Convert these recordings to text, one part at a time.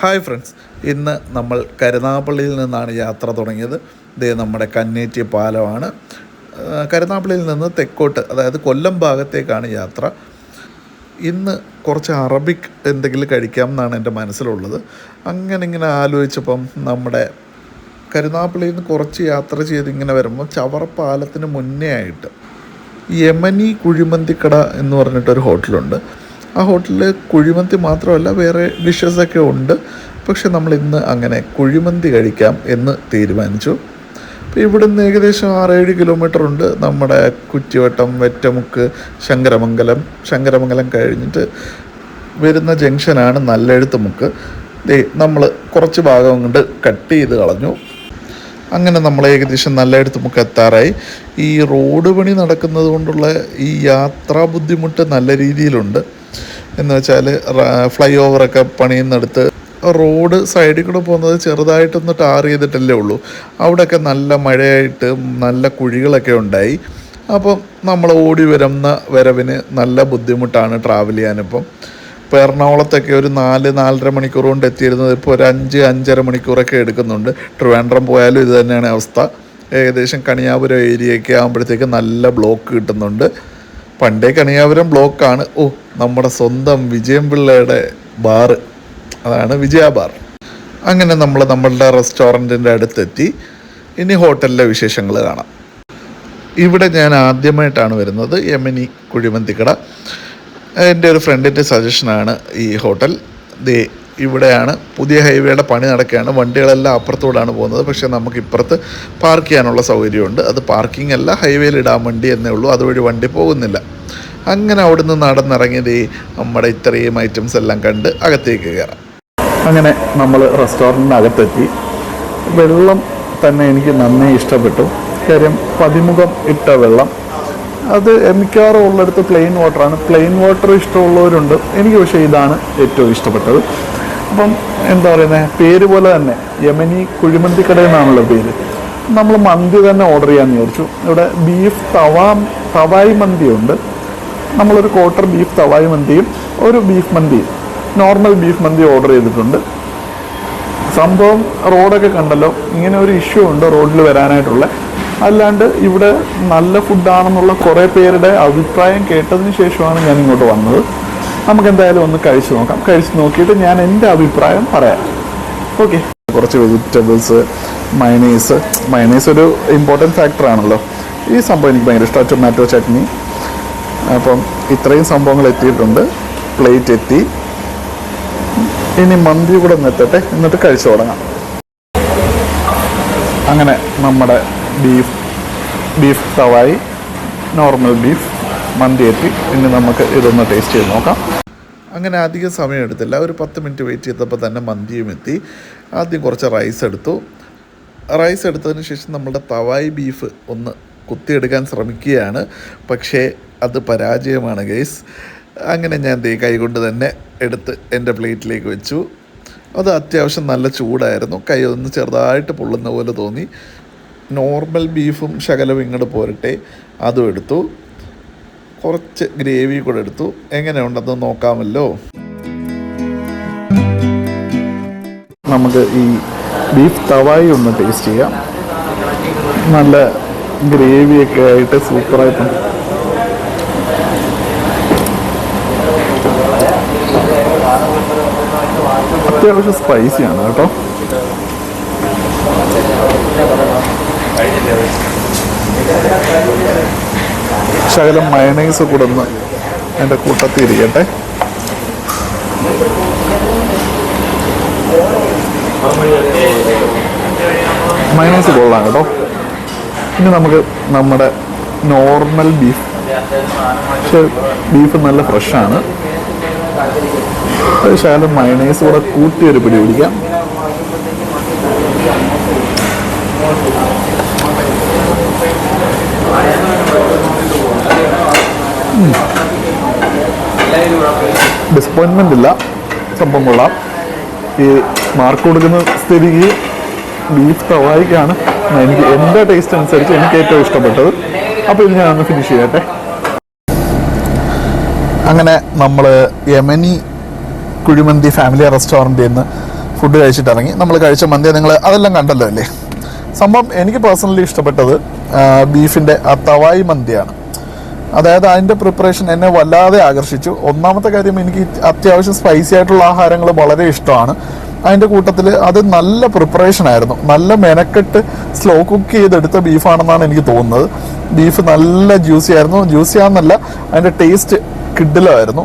Hi friends, ഇന്ന് നമ്മൾ കരുനാഗപ്പള്ളിയിൽ നിന്നാണ് യാത്ര തുടങ്ങിയത്. ഇത് നമ്മുടെ കന്നേറ്റി പാലമാണ്. കരുനാഗപ്പള്ളിയിൽ നിന്ന് തെക്കോട്ട്, അതായത് കൊല്ലം ഭാഗത്തേക്കാണ് യാത്ര. ഇന്ന് കുറച്ച് അറബിക് എന്തെങ്കിലും കഴിക്കാം എന്നാണ് എൻ്റെ മനസ്സിലുള്ളത്. അങ്ങനെ ഇങ്ങനെ ആലോചിച്ചപ്പം നമ്മുടെ കരുനാഗപ്പള്ളിയിൽ നിന്ന് കുറച്ച് യാത്ര ചെയ്ത് ഇങ്ങനെ വരുമ്പോൾ ചവറ പാലത്തിന് മുന്നേ ആയിട്ട് യമനി കുഴിമന്തിക്കട എന്ന് പറഞ്ഞിട്ടൊരു ഹോട്ടലുണ്ട്. ആ ഹോട്ടലിൽ കുഴിമന്തി മാത്രമല്ല വേറെ ഡിഷസൊക്കെ ഉണ്ട്. പക്ഷെ നമ്മൾ ഇന്ന് അങ്ങനെ കുഴിമന്തി കഴിക്കാം എന്ന് തീരുമാനിച്ചു. അപ്പോൾ ഇവിടുന്ന് ഏകദേശം 6-7 കിലോമീറ്റർ ഉണ്ട്. നമ്മുടെ കുറ്റിവട്ടം, വെറ്റമുക്ക്, ശങ്കരമംഗലം കഴിഞ്ഞിട്ട് വരുന്ന ജംഗ്ഷനാണ് നല്ലെഴുത്തുമുക്ക്. നമ്മൾ കുറച്ച് ഭാഗം കൊണ്ട് കട്ട് ചെയ്ത് കളഞ്ഞു. അങ്ങനെ നമ്മൾ ഏകദേശം നല്ലെഴുത്തുമുക്ക് എത്താറായി. ഈ റോഡ് പണി നടക്കുന്നത് കൊണ്ടുള്ള ഈ യാത്രാ ബുദ്ധിമുട്ട് നല്ല രീതിയിലുണ്ട്. എന്ന് വെച്ചാൽ ഫ്ലൈ ഓവറൊക്കെ പണിയുന്നിടത്ത് റോഡ് സൈഡിൽ കൂടെ പോകുന്നത് ചെറുതായിട്ടൊന്ന് ടാർ ചെയ്തിട്ടല്ലേ ഉള്ളൂ. അവിടെയൊക്കെ നല്ല മഴയായിട്ട് നല്ല കുഴികളൊക്കെ ഉണ്ടായി. അപ്പം നമ്മൾ ഓടി വരുന്ന വരവിന് നല്ല ബുദ്ധിമുട്ടാണ് ട്രാവൽ ചെയ്യാനിപ്പം. ഇപ്പോൾ എറണാകുളത്തൊക്കെ ഒരു 4-4.5 മണിക്കൂർ കൊണ്ട് എത്തിയിരുന്നത് ഇപ്പോൾ ഒരു 5-5.5 മണിക്കൂറൊക്കെ എടുക്കുന്നുണ്ട്. ട്രിവാൻഡ്രം പോയാലും ഇത് തന്നെയാണ് അവസ്ഥ. ഏകദേശം കണിയാപുരം ഏരിയയൊക്കെ ആകുമ്പോഴത്തേക്ക് നല്ല ബ്ലോക്ക് കിട്ടുന്നുണ്ട്. പണ്ടേ കണിയാപുരം ബ്ലോക്കാണ്. നമ്മുടെ സ്വന്തം വിജയം പിള്ളയുടെ ബാറ്, അതാണ് വിജയ ബാർ. അങ്ങനെ നമ്മൾ നമ്മളുടെ റെസ്റ്റോറൻറ്റിൻ്റെ അടുത്തെത്തി. ഇനി ഹോട്ടലിലെ വിശേഷങ്ങൾ കാണാം. ഇവിടെ ഞാൻ ആദ്യമായിട്ടാണ് വരുന്നത്, യമനി കുഴിമന്തിക്കട. എൻ്റെ ഒരു ഫ്രണ്ടിൻ്റെ സജഷനാണ് ഈ ഹോട്ടൽ. ഇവിടെയാണ്. പുതിയ ഹൈവേയുടെ പണി നടക്കുകയാണ്. വണ്ടികളെല്ലാം അപ്പുറത്തൂടാണ് പോകുന്നത്. പക്ഷേ നമുക്ക് ഇപ്പുറത്ത് പാർക്ക് ചെയ്യാനുള്ള സൗകര്യമുണ്ട്. അത് പാർക്കിംഗ് അല്ല, ഹൈവേയിൽ ഇടാൻ വണ്ടി എന്നേ ഉള്ളൂ. അതുവഴി വണ്ടി പോകുന്നില്ല. അങ്ങനെ അവിടെ നിന്ന് നടന്നിറങ്ങിയത് നമ്മുടെ ഇത്രയും ഐറ്റംസ് എല്ലാം കണ്ട് അകത്തേക്ക് കയറാം. അങ്ങനെ നമ്മൾ റെസ്റ്റോറൻറ്റിന് അകത്തെത്തി. വെള്ളം തന്നെ എനിക്ക് നന്നേ ഇഷ്ടപ്പെട്ടു. കാര്യം പതിമുഖം ഇട്ട വെള്ളം. അത് മിക്കവാറും ഉള്ളിടത്ത് പ്ലെയിൻ വാട്ടറാണ്. പ്ലെയിൻ വാട്ടർ ഇഷ്ടമുള്ളവരുണ്ട്. എനിക്ക് പക്ഷേ ഇതാണ് ഏറ്റവും ഇഷ്ടപ്പെട്ടത്. അപ്പം എന്താ പറയുന്നത്, പേര് പോലെ തന്നെ യമനി കുഴിമന്തിക്കട എന്നാണല്ലോ പേര്. നമ്മൾ മന്തി തന്നെ ഓർഡർ ചെയ്യാമെന്ന് വിചാരിച്ചു. ഇവിടെ ബീഫ് തവായി മന്തിയുണ്ട്. നമ്മളൊരു ക്വാർട്ടർ ബീഫ് തവായി മന്തിയും ഒരു ബീഫ് മന്തിയും, നോർമൽ ബീഫ് മന്തി ഓർഡർ ചെയ്തിട്ടുണ്ട്. സംഭവം റോഡൊക്കെ കണ്ടല്ലോ, ഇങ്ങനെ ഒരു ഇഷ്യൂ ഉണ്ട് റോഡിൽ വരാനായിട്ടുള്ള. അല്ലാണ്ട് ഇവിടെ നല്ല ഫുഡാണെന്നുള്ള കുറേ പേരുടെ അഭിപ്രായം കേട്ടതിന് ശേഷമാണ് ഞാൻ ഇങ്ങോട്ട് വന്നത്. നമുക്ക് എന്തായാലും ഒന്ന് കഴിച്ച് നോക്കാം. കഴിച്ച് നോക്കിയിട്ട് ഞാൻ എൻ്റെ അഭിപ്രായം പറയാം. ഓക്കെ. കുറച്ച് വെജിറ്റബിൾസ്, മയണൈസ് ഒരു ഇമ്പോർട്ടൻറ്റ് ഫാക്ടറാണല്ലോ. ഈ സംഭവം എനിക്ക് ഭയങ്കര ഇഷ്ടമാണ്. ടൊമാറ്റോ ചട്നി. അപ്പം ഇത്രയും സംഭവങ്ങൾ എത്തിയിട്ടുണ്ട്. പ്ലേറ്റ് എത്തി. ഇനി മന്തി കൂടെ ഒന്ന് എത്തട്ടെ, എന്നിട്ട് കഴിച്ചു തുടങ്ങാം. അങ്ങനെ നമ്മുടെ ബീഫ് തവായി, നോർമൽ ബീഫ് മന്തി എത്തി. ഇനി നമുക്ക് ഇതൊന്ന് ടേസ്റ്റ് ചെയ്ത് നോക്കാം. അങ്ങനെ അധികം സമയം എടുത്തില്ല. ഒരു 10 മിനിറ്റ് വെയിറ്റ് ചെയ്തപ്പോൾ തന്നെ മന്തിയും എത്തി. ആദ്യം കുറച്ച് റൈസ് എടുത്തു. റൈസ് എടുത്തതിന് ശേഷം നമ്മുടെ തവായി ബീഫ് ഒന്ന് കുത്തിയെടുക്കാൻ ശ്രമിക്കുകയാണ്. പക്ഷേ അത് പരാജയമാണ് ഗൈസ്. അങ്ങനെ ഞാൻ കൈകൊണ്ട് തന്നെ എടുത്ത് എൻ്റെ പ്ലേറ്റിലേക്ക് വെച്ചു. അത് അത്യാവശ്യം നല്ല ചൂടായിരുന്നു. കൈ ഒന്ന് ചെറുതായിട്ട് പൊള്ളുന്ന പോലെ തോന്നി. നോർമൽ ബീഫും ശകലം ഇങ്ങോട്ട് പോരട്ടെ, അതും എടുത്തു. കുറച്ച് ഗ്രേവി കൂടെ എടുത്തു. എങ്ങനെയുണ്ടെന്ന് നോക്കാമല്ലോ. നമുക്ക് ഈ ബീഫ് തവായി ഒന്ന് ടേസ്റ്റ് ചെയ്യാം. നല്ല ഗ്രേവിയൊക്കെ ആയിട്ട് സൂപ്പറായിട്ടുണ്ട്. അത്യാവശ്യം സ്പൈസിയാണ് കേട്ടോ. ശകലം മയണൈസ് കൂടെ ഒന്ന് എൻ്റെ കൂട്ടത്തിൽ ഇരിക്കട്ടെ. മയണൈസ് കൊള്ളാം കേട്ടോ. ഇനി നമുക്ക് നമ്മുടെ നോർമൽ ബീഫ്. പക്ഷേ ബീഫ് നല്ല ഫ്രഷാണ്. ശകലം മയണൈസ് കൂടെ കൂട്ടിയൊരു പിടി പിടിക്കാം. ഡിസപ്പോയിൻമെൻ്റ് ഇല്ല, സംഭവം കൊള്ളാം. ഈ മാർക്ക് കൊടുക്കുന്ന സ്ഥിതിക്ക് ബീഫ് തവായിക്കാണ് എനിക്ക് എൻ്റെ ടേസ്റ്റ് അനുസരിച്ച് എനിക്ക് ഏറ്റവും ഇഷ്ടപ്പെട്ടത്. അപ്പോൾ ഇത് ഞാനൊന്ന് ഫിനിഷ് ചെയ്യട്ടെ. അങ്ങനെ നമ്മൾ യമനി കുഴിമന്തി ഫാമിലി റെസ്റ്റോറൻറ്റിൽ നിന്ന് ഫുഡ് കഴിച്ചിട്ടിറങ്ങി. നമ്മൾ കഴിച്ച മന്തി നിങ്ങൾ അതെല്ലാം കണ്ടല്ലോ അല്ലേ. സംഭവം എനിക്ക് പേഴ്സണലി ഇഷ്ടപ്പെട്ടത് ബീഫിൻ്റെ ആ തവായി മന്തിയാണ്. അതായത് അതിൻ്റെ പ്രിപ്പറേഷൻ എന്നെ വല്ലാതെ ആകർഷിച്ചു. ഒന്നാമത്തെ കാര്യം, എനിക്ക് അത്യാവശ്യം സ്പൈസി ആയിട്ടുള്ള ആഹാരങ്ങൾ വളരെ ഇഷ്ടമാണ്. അതിൻ്റെ കൂട്ടത്തിൽ അത് നല്ല പ്രിപ്പറേഷനായിരുന്നു. നല്ല മെനക്കെട്ട് സ്ലോ കുക്ക് ചെയ്തെടുത്ത ബീഫാണെന്നാണ് എനിക്ക് തോന്നുന്നത്. ബീഫ് നല്ല ജ്യൂസി ആയിരുന്നു. ജ്യൂസി ആണെന്നല്ല, അതിൻ്റെ ടേസ്റ്റ് കിഡിലായിരുന്നു.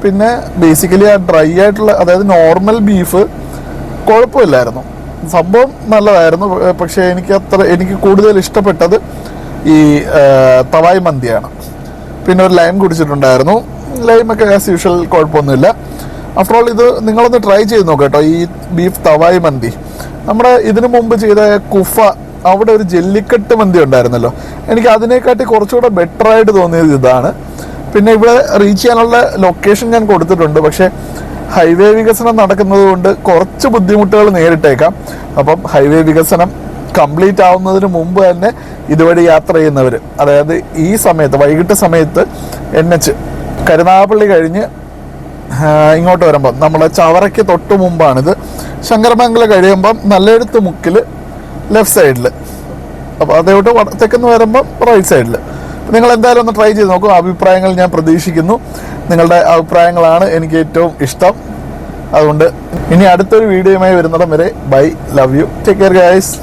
പിന്നെ ബേസിക്കലി ആ ഡ്രൈ ആയിട്ടുള്ള, അതായത് നോർമൽ ബീഫ് കുഴപ്പമില്ലായിരുന്നു, സംഭവം നല്ലതായിരുന്നു. പക്ഷേ എനിക്ക് കൂടുതൽ ഇഷ്ടപ്പെട്ടത് ഈ തവായ് മന്തിയാണ്. പിന്നെ ഒരു ലൈം കുടിച്ചിട്ടുണ്ടായിരുന്നു. ലൈമൊക്കെ ആസ് യൂഷ്വൽ കുഴപ്പമൊന്നുമില്ല. ആഫ്റ്റർ ഓൾ ഇത് നിങ്ങളൊന്ന് ട്രൈ ചെയ്ത് നോക്കാം കേട്ടോ, ഈ ബീഫ് തവായ് മന്തി. നമ്മുടെ ഇതിനു മുമ്പ് ചെയ്ത കുഫ, അവിടെ ഒരു ജെല്ലിക്കെട്ട് മന്തി ഉണ്ടായിരുന്നല്ലോ, എനിക്ക് അതിനെക്കാട്ടി കുറച്ചുകൂടെ ബെറ്റർ ആയിട്ട് തോന്നിയത് ഇതാണ്. പിന്നെ ഇവിടെ റീച്ച് ചെയ്യാനുള്ള ലൊക്കേഷൻ ഞാൻ കൊടുത്തിട്ടുണ്ട്. പക്ഷേ ഹൈവേ വികസനം നടക്കുന്നത് കൊണ്ട് കുറച്ച് ബുദ്ധിമുട്ടുകൾ നേരിട്ടേക്കാം. അപ്പം ഹൈവേ വികസനം കംപ്ലീറ്റ് ആവുന്നതിന് മുമ്പ് തന്നെ ഇതുവഴി യാത്ര ചെയ്യുന്നവർ, അതായത് ഈ സമയത്ത് വൈകിട്ട് സമയത്ത് NH കരുനാഗപ്പള്ളി കഴിഞ്ഞ് ഇങ്ങോട്ട് വരുമ്പം നമ്മളെ ചവറയ്ക്ക് തൊട്ട് മുമ്പാണിത്. ശങ്കരമംഗലം കഴിയുമ്പം നല്ലെഴുത്ത് മുക്കിൽ ലെഫ്റ്റ് സൈഡിൽ, അപ്പോൾ അതോട്ട് തെക്കെന്ന് വരുമ്പം റൈറ്റ് സൈഡിൽ. നിങ്ങൾ എന്തായാലും ഒന്ന് ട്രൈ ചെയ്ത് നോക്കൂ. അഭിപ്രായങ്ങൾ ഞാൻ പ്രതീക്ഷിക്കുന്നു. നിങ്ങളുടെ അഭിപ്രായങ്ങളാണ് എനിക്ക് ഏറ്റവും ഇഷ്ടം. അതുകൊണ്ട് ഇനി അടുത്തൊരു വീഡിയോയുമായി വരുന്നിടം വരെ bye, love you, take care guys.